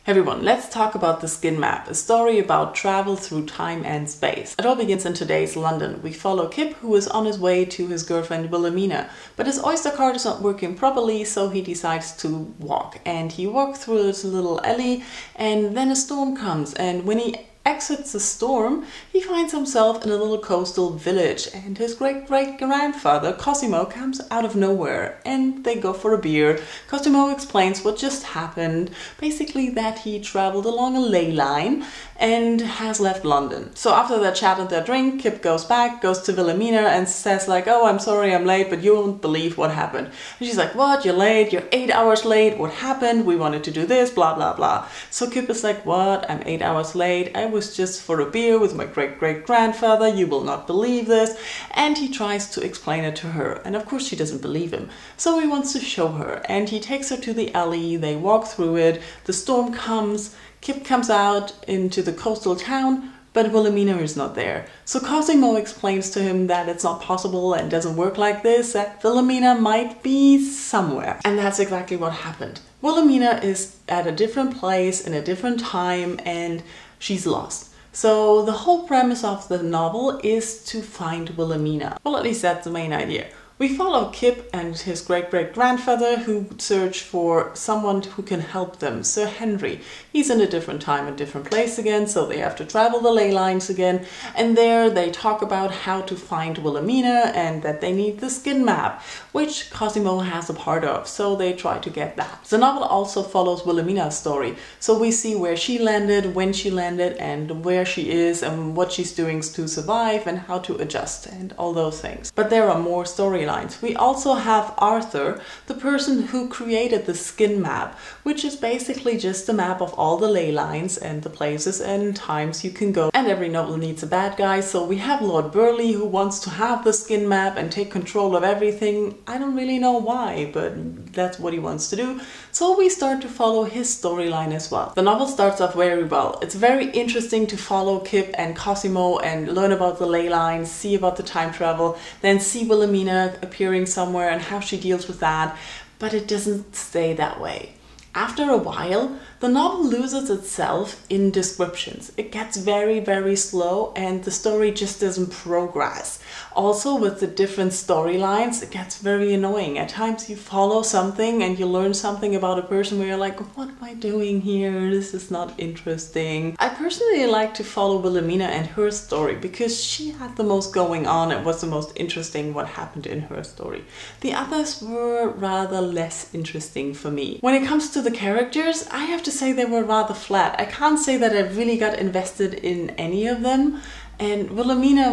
Hey everyone, let's talk about The Skin Map, a story about travel through time and space. It all begins in today's London. We follow Kip, who is on his way to his girlfriend Wilhelmina, but his Oyster card is not working properly, so he decides to walk. And he walks through this little alley, and then a storm comes, and when he exits the storm, he finds himself in a little coastal village, and his great-great-grandfather Cosimo comes out of nowhere, and they go for a beer. Cosimo explains what just happened, basically that he traveled along a ley line and has left London. So after their chat and their drink, Kip goes back, goes to Wilhelmina and says like, "Oh, I'm sorry I'm late, but you won't believe what happened." And she's like, "What? You're late? You're 8 hours late? What happened? We wanted to do this, blah, blah, blah." So Kip is like, "What? I'm 8 hours late? I was just for a beer with my great-great-grandfather. You will not believe this." And he tries to explain it to her. And of course she doesn't believe him. So he wants to show her. And he takes her to the alley. They walk through it. The storm comes. Kip comes out into the coastal town, but Wilhelmina is not there. So Cosimo explains to him that it's not possible and doesn't work like this, that Wilhelmina might be somewhere. And that's exactly what happened. Wilhelmina is at a different place in a different time and she's lost. So the whole premise of the novel is to find Wilhelmina. Well, at least that's the main idea. We follow Kip and his great-great-grandfather who search for someone who can help them, Sir Henry. He's in a different time and different place again, so they have to travel the ley lines again. And there they talk about how to find Wilhelmina and that they need the skin map, which Cosimo has a part of, so they try to get that. The novel also follows Wilhelmina's story, so we see where she landed, when she landed, and where she is, and what she's doing to survive, and how to adjust, and all those things. But there are more storylines. We also have Arthur, the person who created the skin map, which is basically just a map of all the ley lines and the places and times you can go. And every novel needs a bad guy, so we have Lord Burleigh who wants to have the skin map and take control of everything. I don't really know why, but that's what he wants to do. So we start to follow his storyline as well. The novel starts off very well. It's very interesting to follow Kip and Cosimo and learn about the ley lines, see about the time travel, then see Wilhelmina appearing somewhere and how she deals with that, but it doesn't stay that way. After a while, the novel loses itself in descriptions. It gets very, very slow and the story just doesn't progress. Also, with the different storylines, it gets very annoying. At times you follow something and you learn something about a person where you're like, what am I doing here? This is not interesting. I personally like to follow Wilhelmina and her story because she had the most going on and was the most interesting what happened in her story. The others were rather less interesting for me. When it comes to the characters, I have to say they were rather flat. I can't say that I really got invested in any of them. And Wilhelmina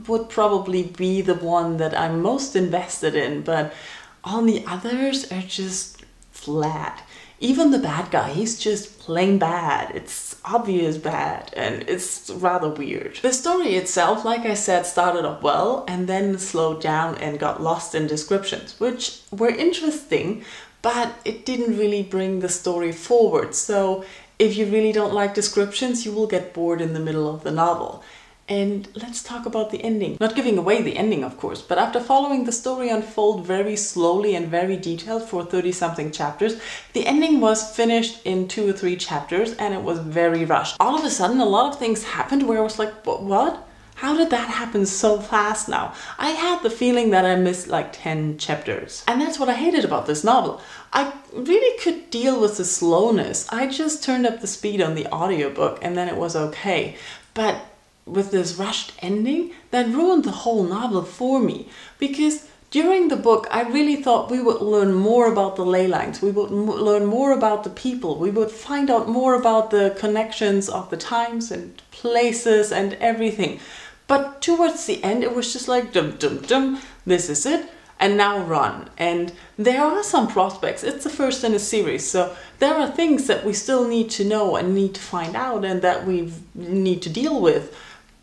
would probably be the one that I'm most invested in, but all the others are just flat. Even the bad guy, he's just plain bad. It's obvious bad and it's rather weird. The story itself, like I said, started off well and then slowed down and got lost in descriptions, which were interesting, but it didn't really bring the story forward. So if you really don't like descriptions, you will get bored in the middle of the novel. And let's talk about the ending. Not giving away the ending, of course, but after following the story unfold very slowly and very detailed for 30-something chapters, the ending was finished in 2 or 3 chapters and it was very rushed. All of a sudden, a lot of things happened where I was like, what? How did that happen so fast now? I had the feeling that I missed like 10 chapters. And that's what I hated about this novel. I really could deal with the slowness. I just turned up the speed on the audiobook and then it was okay. But with this rushed ending, that ruined the whole novel for me. Because during the book, I really thought we would learn more about the ley lines. We would learn more about the people. We would find out more about the connections of the times and places and everything. But towards the end, it was just like, dum dum dum, this is it, and now run. And there are some prospects. It's the first in a series, so there are things that we still need to know and need to find out and that we need to deal with.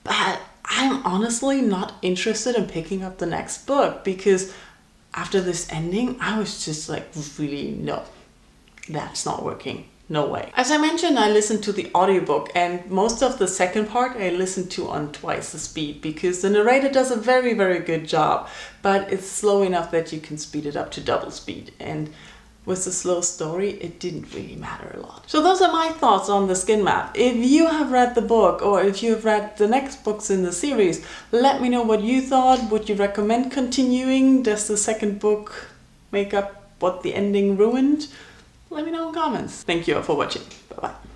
But I'm honestly not interested in picking up the next book because after this ending, I was just like, really, no, that's not working. No way. As I mentioned, I listened to the audiobook and most of the second part I listened to on twice the speed because the narrator does a very, very good job, but it's slow enough that you can speed it up to double speed. And with the slow story, it didn't really matter a lot. So those are my thoughts on the skin map. If you have read the book, or if you have read the next books in the series, let me know what you thought. Would you recommend continuing? Does the second book make up what the ending ruined? Let me know in comments. Thank you all for watching. Bye bye.